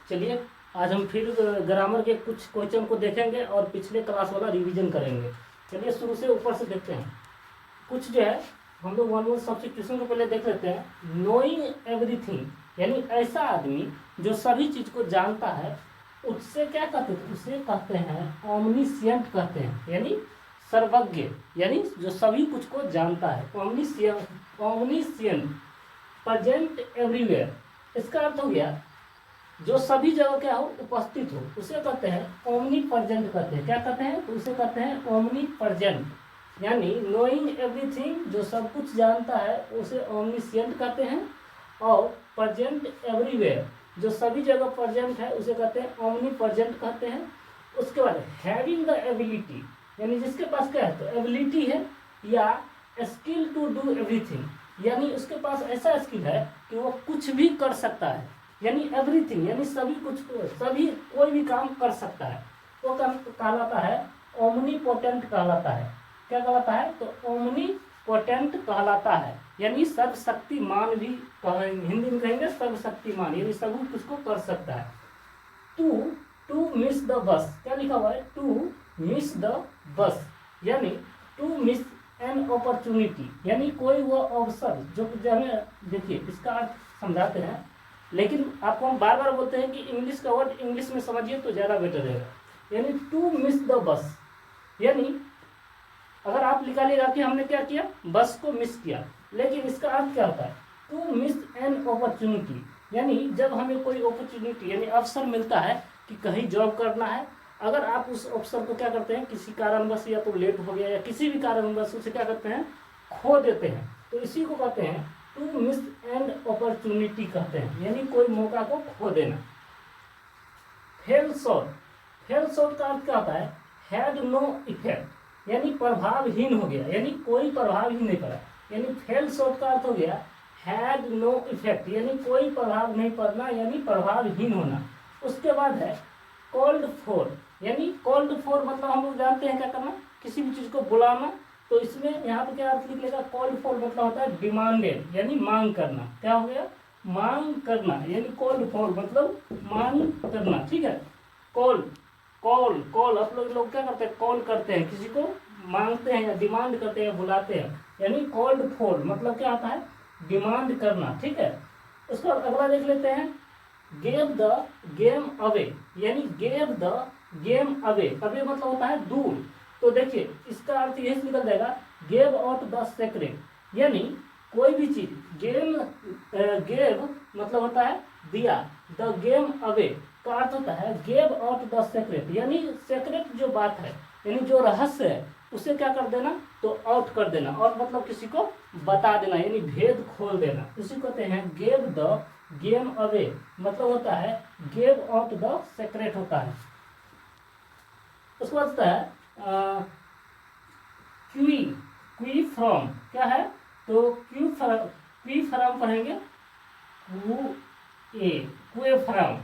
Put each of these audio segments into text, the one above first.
चलिए आज हम फिर ग्रामर के कुछ क्वेश्चन को देखेंगे और पिछले क्लास वाला रिवीजन करेंगे। चलिए शुरू से ऊपर से देखते हैं। कुछ जो है हम लोग वन वर्ड सब्स्टिट्यूशन को पहले देख लेते हैं। नोइंग एवरीथिंग यानी ऐसा आदमी जो सभी चीज को जानता है, उससे क्या कहते हैं? उसे कहते हैं ओमनिशियंट कहते हैं, यानी सर्वज्ञ, यानी जो सभी कुछ को जानता है। ओमनिशियंट प्रेजेंट एवरीवेयर, इसका अर्थ हो गया जो सभी जगह क्या हो, उपस्थित हो, उसे कहते हैं ओमनी प्रेजेंट कहते हैं। क्या कहते हैं? तो उसे कहते हैं ओमनी प्रेजेंट, यानी नोइंग एवरीथिंग जो सब कुछ जानता है उसे ओमनिशियंट कहते हैं। और प्रेजेंट एवरीवेयर जो सभी जगह प्रेजेंट है उसे कहते हैं ओमनी प्रेजेंट कहते हैं। उसके बाद हैविंग द एबिलिटी, यानी जिसके पास क्या है, तो एबिलिटी है या स्किल टू डू एवरीथिंग, यानी उसके पास ऐसा स्किल है कि वो कुछ भी कर सकता है, यानी एवरीथिंग, यानी सभी कुछ को, सभी कोई भी काम कर सकता है, वो काम कहलाता है ओमनीपोटेंट कहलाता है। क्या कहलाता है? तो ओमनीपोटेंट कहलाता है, यानी सर्वशक्तिमान भी हिंदी में कहेंगे सर्वशक्तिमान, यानी सभी कुछ को कर सकता है। टू मिस द बस, क्या लिखा हुआ है? टू मिस द बस, यानी टू मिस एन अपॉर्चुनिटी, यानी कोई वो अवसर जो हमें, देखिए इसका अर्थ समझाते हैं, लेकिन आपको हम बार बार बोलते हैं कि इंग्लिश का वर्ड इंग्लिश में समझिए तो ज़्यादा बेटर रहेगा। यानी टू मिस द बस, यानी अगर आप निकालिएगा कि हमने क्या किया, बस को मिस किया, लेकिन इसका अर्थ क्या होता है? टू मिस एन अपॉर्चुनिटी, यानी जब हमें कोई अपॉर्चुनिटी यानी अवसर मिलता है कि कहीं जॉब करना है, अगर आप उस अवसर को क्या करते हैं, किसी कारणवश या तो लेट हो गया या किसी भी कारणवश उसे क्या करते हैं, खो देते हैं, तो इसी को कहते हैं टू मिस एन अपॉर्चुनिटी कहते हैं, यानी कोई मौका को खो देना। फेल शॉर्ट, फेल शॉर्ट का अर्थ क्या होता है? हैड नो इफेक्ट, यानी प्रभावहीन हो गया, यानी कोई प्रभाव ही नहीं पड़ा, यानी फेल शॉर्ट का अर्थ हो गया हैड नो इफेक्ट, यानी कोई प्रभाव नहीं पड़ना, यानी प्रभावहीन होना। उसके बाद है कॉल्ड फॉर, यानी कॉल्ड फॉर मतलब हम लोग जानते हैं क्या करना, किसी भी चीज को बुलाना, तो इसमें यहाँ पे क्या अर्थ निकलेगा? कॉल्ड फॉर मतलब होता है डिमांडेड, यानी मांग करना। क्या हो गया? मांग करना, यानी कॉल्ड फॉर मतलब मांग करना। ठीक है, कॉल कॉल कॉल आप लोग क्या करते हैं? कॉल करते हैं, किसी को मांगते हैं या डिमांड करते हैं, बुलाते हैं, यानी कॉल्ड फॉर मतलब क्या आता है? डिमांड करना। ठीक है, उसके बाद अगला देख लेते हैं, गेव द गेम अवे, यानी gave the game away, away मतलब होता है दूर, तो देखिए इसका अर्थ यही निकल जाएगा गेव आउट द सेक्रेट, यानी कोई भी चीज गेम, गेव मतलब होता है दिया, द गेम अवे का अर्थ होता है गेव आउट द सेक्रेट, यानी सेक्रेट जो बात है, यानी जो रहस्य है उसे क्या कर देना, तो आउट कर देना, और मतलब किसी को बता देना, यानी भेद खोल देना, उसी को कहते हैं गेव द गेम अवे, मतलब होता है गेव आउट द सेक्रेट होता है। उसके बाद होता है क्वी, क्वी फ्रॉम, क्या है? तो क्वी फ्रॉम पढ़ेंगे, क्वे फ्रॉम,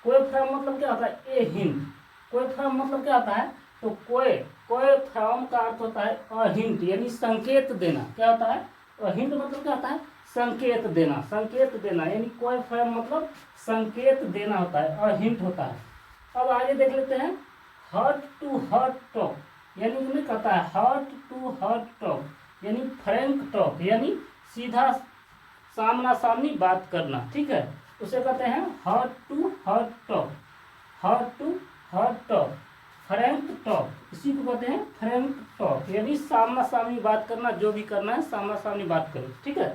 क्वे फ्रॉम मतलब क्या होता है? ए हिंट, क्वे फ्रॉम मतलब क्या होता है? तो क्वे फ्रॉम का अर्थ होता है अ हिंट, यानी संकेत देना। क्या होता है? अ हिंट मतलब क्या होता है? संकेत देना, संकेत देना, यानी क्वे फ्रॉम मतलब संकेत देना होता है, अ हिंट होता है। अब आगे देख लेते हैं, हार्ट टू हार्ट टॉक, यानी उन्हें कहता है हार्ट टू हार्ट टॉक, यानी फ्रैंक टॉक, यानी सीधा सामना सामनी बात करना। ठीक है, उसे कहते हैं heart to heart talk, heart to heart talk, frank talk, इसी को कहते हैं फ्रैंक टॉक, यानी सामना सामनी बात करना, जो भी करना है सामना सामनी बात करो। ठीक है,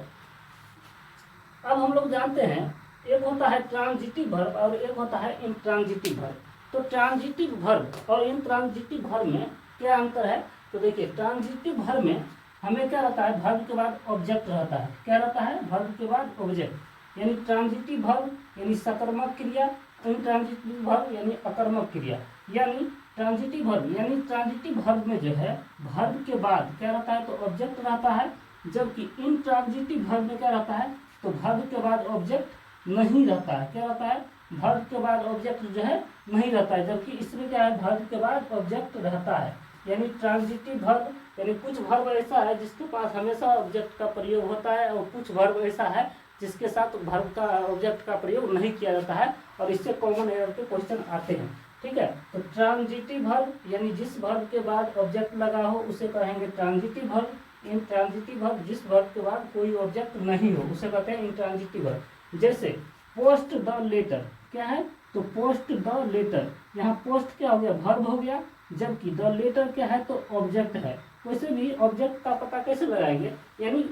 अब हम लोग जानते हैं एक होता है ट्रांजिटिव वर्ब और एक होता है इंट्रांजिटिव वर्ब। तो ट्रांजिटिव वर्ब और इंट्रांजिटिव वर्ब में क्या अंतर है? तो देखिए ट्रांजिटिव वर्ब में हमें क्या रहता है? वर्ब के बाद ऑब्जेक्ट रहता है। क्या रहता है? वर्ब के बाद ऑब्जेक्ट, यानी ट्रांजिटिव वर्ब यानी सकर्मक क्रिया, इंट्रांजिटिव वर्ब यानी अकर्मक क्रिया। यानी ट्रांजिटिव वर्ब यानी ट्रांजिटिव वर्ब में जो है वर्ब के बाद क्या रहता है? तो ऑब्जेक्ट रहता है, जबकि इंट्रांजिटिव वर्ब में क्या रहता है? तो वर्ब के बाद ऑब्जेक्ट नहीं रहता है। क्या रहता है? वर्ब के बाद ऑब्जेक्ट जो है नहीं रहता है, जबकि इसमें क्या है? वर्ब के बाद ऑब्जेक्ट रहता है। यानी ट्रांजिटिव वर्ब यानी कुछ वर्ब ऐसा है जिसके पास हमेशा ऑब्जेक्ट का प्रयोग होता है, और कुछ वर्ब ऐसा है जिसके साथ वर्ब का ऑब्जेक्ट का प्रयोग नहीं किया जाता है, और इससे कॉमन एरर के क्वेश्चन आते हैं। ठीक है, तो ट्रांजिटिव वर्ब यानी जिस वर्ब के बाद ऑब्जेक्ट लगा हो उसे कहेंगे ट्रांजिटिव वर्ब। इंट्रांजिटिव वर्ब जिस वर्ब के बाद कोई ऑब्जेक्ट नहीं हो उसे कहते हैं इंट्रांजिटिव वर्ब। जैसे पोस्ट द लेटर, क्या है, तो पोस्ट द लेटर, यहाँ पोस्ट क्या हो गया, वर्ब हो गया, जबकि द लेटर क्या है, तो ऑब्जेक्ट है। वैसे भी ऑब्जेक्ट का पता कैसे लगाएंगे, यानी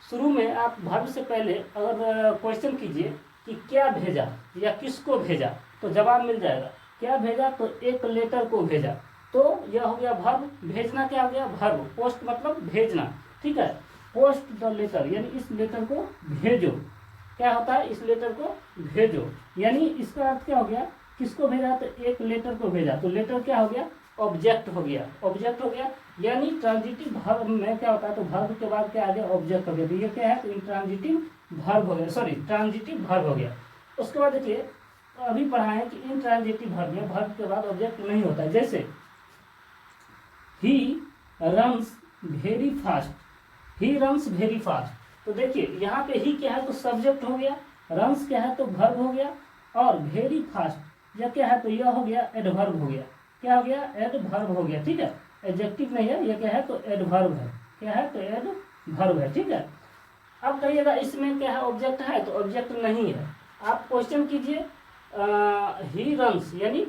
शुरू में आप वर्ब से पहले अगर क्वेश्चन कीजिए कि क्या भेजा या किसको भेजा, तो जवाब मिल जाएगा। क्या भेजा, तो एक लेटर को भेजा, तो यह हो गया वर्ब। भेजना क्या हो गया, वर्ब। पोस्ट मतलब भेजना, ठीक है। पोस्ट द लेटर यानी इस लेटर को भेजो, क्या होता है, इस लेटर को भेजो, यानी इसका अर्थ क्या हो गया, किसको भेजा, तो एक लेटर को भेजा, तो लेटर क्या हो गया, ऑब्जेक्ट हो गया, ऑब्जेक्ट हो गया। यानी ट्रांजिटिव वर्ब में क्या होता है, तो वर्ब के बाद क्या आ गया, ऑब्जेक्ट हो गया, तो ये क्या है, तो इंट्रांजिटिव वर्ब हो गया, सॉरी ट्रांजिटिव वर्ब हो गया। उसके बाद देखिए अभी पढ़ा है कि इंट्रांजिटिव वर्ब में वर्ब के बाद ऑब्जेक्ट नहीं होता है। जैसे he runs very fast, he runs very fast, तो देखिए यहाँ पे ही क्या है, तो सब्जेक्ट हो गया, रन्स क्या है, तो वर्ब हो गया, और वेरी फास्ट यह क्या है, तो यह हो गया एडवर्ब हो गया, क्या हो गया, एडवर्ब हो गया, ठीक है। एडजेक्टिव नहीं है, यह क्या है, तो एडवर्ब है, क्या है, तो एडवर्ब है, ठीक है। अब कहिएगा इसमें क्या है, ऑब्जेक्ट है, तो ऑब्जेक्ट नहीं है। आप क्वेश्चन कीजिए ही रन्स यानी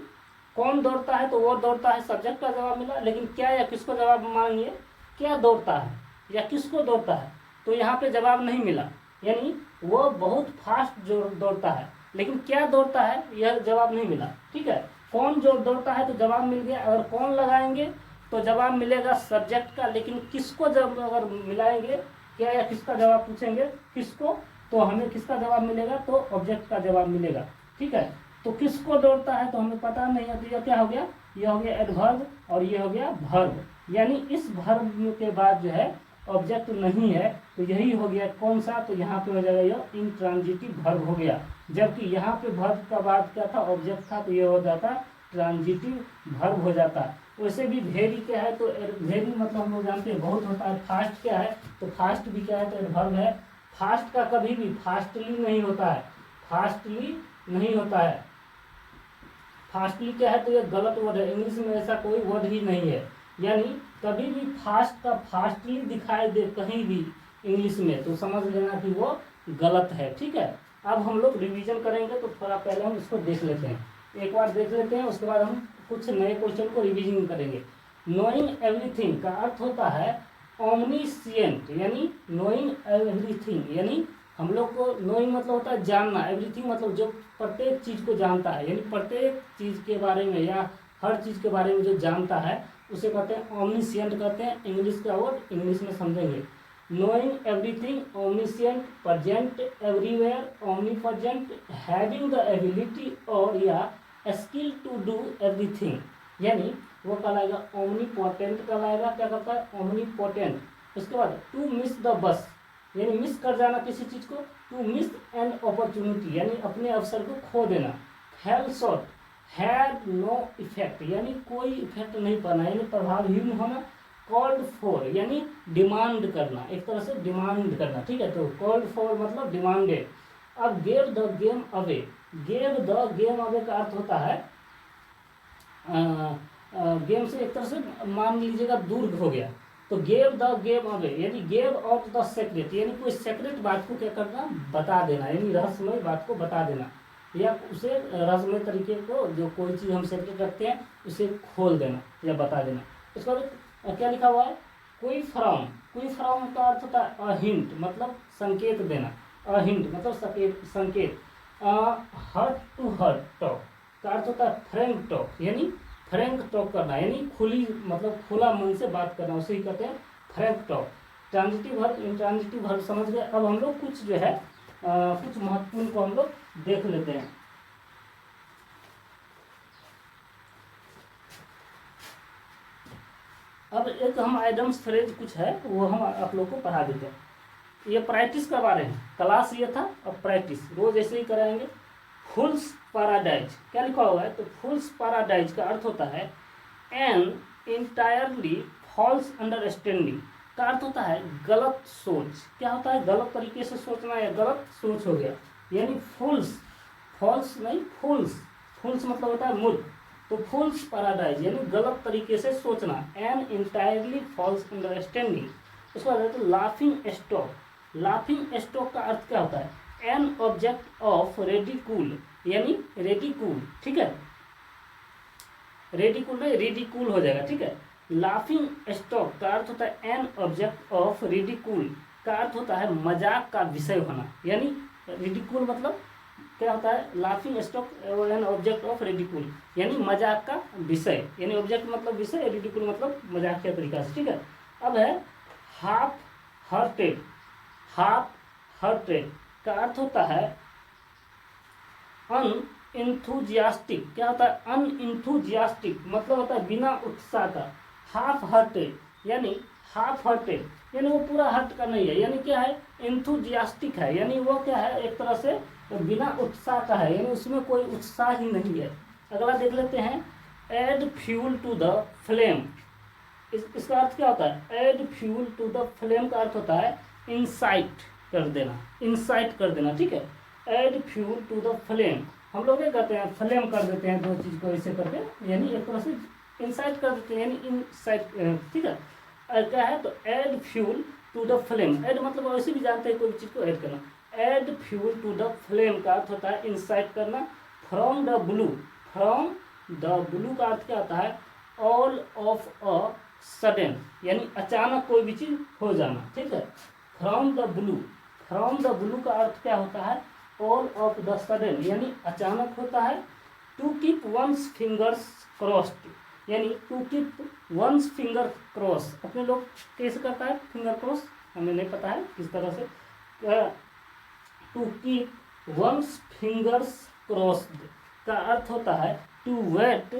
कौन दौड़ता है, तो वो दौड़ता है, सब्जेक्ट का जवाब मिला, लेकिन क्या या किसको जवाब मांगिए, क्या दौड़ता है या किसको दौड़ता है, तो यहाँ पे जवाब नहीं मिला, यानी वो बहुत फास्ट जो दौड़ता है, लेकिन क्या दौड़ता है यह जवाब नहीं मिला, ठीक है। कौन जो दौड़ता है तो जवाब मिल गया, अगर कौन लगाएंगे तो जवाब मिलेगा सब्जेक्ट का, लेकिन किसको जब अगर मिलाएंगे, क्या या किसका जवाब पूछेंगे किसको, तो हमें किसका जवाब मिलेगा, तो ऑब्जेक्ट का जवाब मिलेगा, ठीक है। तो किसको दौड़ता है तो हमें पता नहीं है, तो यह क्या हो गया, यह हो गया एडवर्ब और ये हो गया वर्ब, यानी इस वर्ब के बाद जो है ऑब्जेक्ट नहीं है, तो यही हो गया कौन सा, तो यहाँ पे हो जाएगा यह इंट्रांजिटिव वर्ब हो गया। जबकि यहाँ पे वर्ब का बाद क्या था, ऑब्जेक्ट था, तो यह हो जाता ट्रांजिटिव वर्ब हो जाता। वैसे भी वेरी क्या है, तो वेरी मतलब हम लोग जानते हैं बहुत होता है। फास्ट क्या है, तो फास्ट भी क्या है, तो एडवर्ब है। फास्ट का कभी भी फास्टली नहीं होता है, फास्टली नहीं होता है। फास्टली क्या है, तो ये गलत वर्ड है, इंग्लिश में ऐसा कोई वर्ड ही नहीं है, यानी कभी भी फास्ट का फास्टली दिखाई दे कहीं भी इंग्लिश में, तो समझ लेना कि वो गलत है, ठीक है। अब हम लोग रिवीजन करेंगे, तो थोड़ा पहले हम इसको देख लेते हैं, एक बार देख लेते हैं, उसके बाद हम कुछ नए क्वेश्चन को रिवीजन करेंगे। नोइंग एवरीथिंग का अर्थ होता है ओमनीसिएंट, यानी नोइंग एवरीथिंग, यानी हम लोग को नोइंग मतलब होता है जानना, एवरीथिंग मतलब जो प्रत्येक चीज़ को जानता है, यानी प्रत्येक चीज़ के बारे में या हर चीज़ के बारे में जो जानता है उसे कहते हैं ओमनीसिएंट कहते हैं। इंग्लिश का वर्ड इंग्लिश में समझेंगे। Knowing everything, omniscient, present everywhere, omnipresent, having the ability और या स्किल टू डू एवरीथिंग, यानी वो कहलाएगा ओमनीपोटेंट कहलाएगा। क्या कहता है, ओमनीपोटेंट। उसके बाद टू मिस द बस, यानी मिस कर जाना किसी चीज़ को, टू मिस एन अपॉर्चुनिटी, यानी अपने अवसर को खो देना। Fell short, had no effect, यानी कोई इफेक्ट नहीं पड़ना, यानी प्रभावहीन होना। कॉल्ड फॉर, यानी डिमांड करना, एक तरह से डिमांड करना, ठीक है। तो कॉल्ड फॉर मतलब डिमांडेड। अब gave the game away, gave the game away का अर्थ होता है गेम से एक तरह से मान लीजिएगा दूर हो गया, तो गेव द गेम अवे यानी गेव आउट द सेक्रेट, यानी कोई सेक्रेट बात को क्या करना, बता देना, यानी रहस्यमय बात को बता देना, या उसे रहस्यमय तरीके को जो कोई चीज़ हम सेक्रेट रखते हैं उसे खोल देना या बता देना। उसके बाद क्या लिखा हुआ है, कोई फ्रॉम, कोई फ्रॉम का अर्थ होता है अ हिंट, मतलब संकेत देना, अ हिंट मतलब संकेत। हर्ट टू हर्ट टॉक का अर्थ होता है फ्रैंक टॉक, यानी फ्रैंक टॉक करना, यानी खुली मतलब खुला मन से बात करना, उसे ही कहते हैं Frank talk. Transitive verb, intransitive verb समझ गए। अब हम लोग कुछ जो है कुछ महत्वपूर्ण को हम लोग देख लेते हैं। अब एक हम आइडम्स फ्रेज कुछ है वो हम आप लोग को पढ़ा देते हैं। ये प्रैक्टिस करवा रहे हैं, क्लास ये था, अब प्रैक्टिस रोज ऐसे ही कराएंगे। फूल्स पैराडाइज, क्या लिखा हुआ है, तो फूल्स पैराडाइज का अर्थ होता है एन इंटायरली फॉल्स अंडरस्टैंडिंग, का अर्थ होता है गलत सोच। क्या होता है? गलत तरीके से सोचना या गलत सोच हो गया, यानी फूल्स, फॉल्स नहीं फूल्स, फूल्स मतलब होता है मूर्ख, तो फूल्स पैराडाइज यानी गलत तरीके से सोचना, एन इंटायरली फॉल्स अंडरस्टैंडिंग। उसके बाद लाफिंग स्टॉक। लाफिंग स्टॉक का अर्थ क्या होता है? एन ऑब्जेक्ट ऑफ रेडिकूल, यानी रेडिकूल, ठीक है, रेडिकूल नहीं रिडिकूल हो जाएगा, ठीक है। लाफिंग स्टॉक का अर्थ होता है एन ऑब्जेक्ट ऑफ रिडिकूल, का अर्थ होता है मजाक का विषय होना, यानी रिडिकूल मतलब क्या होता है? Laughing stock an object of ridicule, यानी मजाक का विषय, यानी ऑब्जेक्ट मतलब विषय, रिडिकूल मतलब मजाक के तरीका से, ठीक है। अब है हाफ हार्टेड। हाफ हार्टेड का अर्थ होता है अनइंथुजियास्टिक। क्या होता है? अनइंथुजियास्टिक मतलब होता है बिना उत्साह का। हाफ हार्टेड यानी हाफ हार्टेड यानी वो पूरा हार्ट का नहीं है, यानी क्या है? इंथुजियास्टिक है, यानी वो क्या है? एक तरह से बिना उत्साह का है, यानी उसमें कोई उत्साह ही नहीं है। अगला देख लेते हैं, add fuel to the flame. इसका अर्थ क्या होता है? Add fuel to the flame का अर्थ होता है इंसाइट कर देना, इंसाइट कर देना, ठीक है। Add fuel to the flame, हम लोग क्या कहते हैं? फ्लेम कर देते हैं दो चीज को ऐसे करके, यानी एक तरह से इंसाइट कर देते हैं, यानी इनसाइट, ठीक है। क्या है? तो add fuel to the flame, add मतलब वैसे भी जानते हैं कोई चीज को ऐड करना। Add fuel to the flame का अर्थ होता है इंसाइट करना। From the blue, from the blue का अर्थ क्या होता है? ऑल ऑफ अ सडन, यानी अचानक कोई भी चीज हो जाना, ठीक है। From the blue, from the blue का अर्थ क्या होता है? ऑल ऑफ द सडन, यानी अचानक होता है। To keep one's fingers crossed, यानी to keep one's finger cross, अपने लोग कैसे करता है फिंगर क्रॉस? हमें नहीं पता है किस तरह से। To keep one's fingers crossed का अर्थ होता है to wait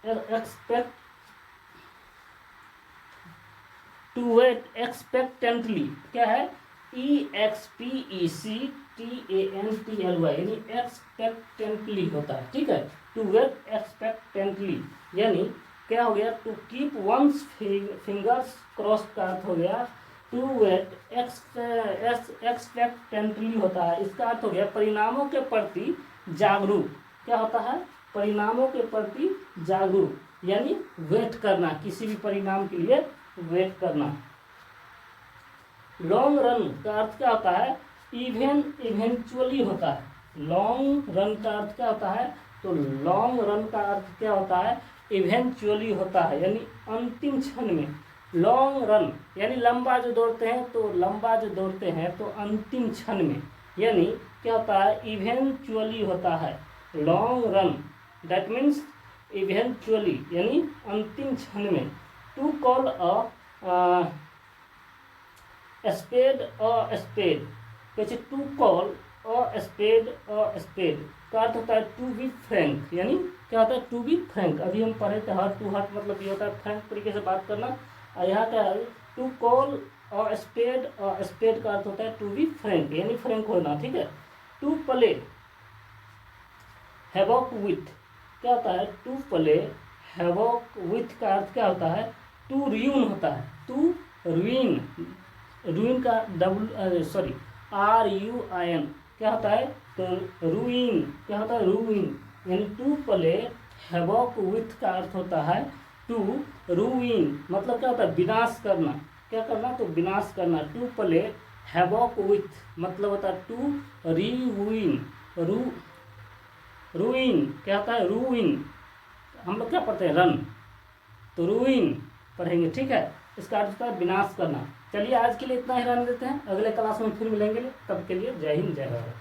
expect, to wait expectantly. क्या है? EXPECTANTLY, यानी एक्सपेक्टेंटली होता है, ठीक है। टू वेट एक्सपेक्टेंटली यानी क्या हो गया? To keep one's fingers crossed का अर्थ हो गया टू वेट एक्सपेक्टेंटली होता है। इसका अर्थ हो गया परिणामों के प्रति जागरूक। क्या होता है? परिणामों के प्रति जागरूक, यानी वेट करना, किसी भी परिणाम के लिए वेट करना। लॉन्ग रन का अर्थ क्या होता है? इवेंचुअली होता है। लॉन्ग रन का अर्थ क्या होता है? तो लॉन्ग रन का अर्थ क्या होता है? इवेंचुअली होता है, यानी अंतिम क्षण में। लॉन्ग रन यानी लंबा जो दौड़ते हैं, तो लंबा जो दौड़ते हैं तो अंतिम क्षण में, यानी क्या होता है? इवेंचुअली होता है। Long run that means eventually, यानी अंतिम क्षण में। To call a spade a spade, कैसे? टू कॉल अ स्पेड का अर्थ होता है टू बी फ्रैंक, यानी क्या होता है? To be frank. अभी हम पढ़े थे हार्ट टू हार्ट मतलब ये होता है फ्रैंक तरीके से बात करना। और यहाँ क्या है? टू कॉल अ स्पेड का अर्थ होता है टू बी फ्रैंक, यानी फ्रैंक होना, ठीक है। टू प्ले हैवॉक विथ, क्या होता है? टू प्ले हैवॉक विथ का अर्थ क्या होता है? टू रियून होता है। टू रुइन, रुइन का RUIN क्या होता है? तो रुइन क्या होता है? रुइन, यानी टू प्ले हैवॉक विथ का अर्थ होता है टू रुइन, मतलब क्या होता है? विनाश करना। क्या करना? तो विनाश करना। टू प्ले हैवॉक विथ मतलब होता है टू रिविन, रुइन क्या होता है? रुइन, हम लोग क्या पढ़ते हैं? रन, तो रुइन पढ़ेंगे, ठीक है। इसका अर्थ होता है विनाश करना। चलिए आज के लिए इतना ही रहने देते हैं, अगले क्लास में फिर मिलेंगे, तब के लिए जय हिंद जय भारत।